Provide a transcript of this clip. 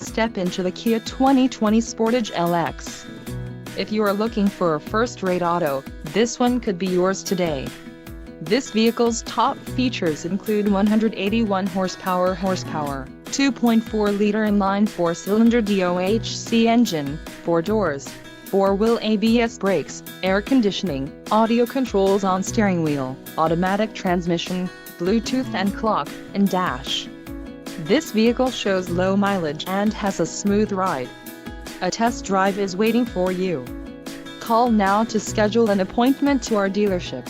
Step into the Kia 2020 Sportage LX. If you are looking for a first-rate auto, this one could be yours today. This vehicle's top features include 181 horsepower, 2.4-liter inline four-cylinder DOHC engine, 4 doors, 4-wheel ABS brakes, air conditioning, audio controls on steering wheel, automatic transmission, Bluetooth and clock, and dash. This vehicle shows low mileage and has a smooth ride. A test drive is waiting for you. Call now to schedule an appointment to our dealership.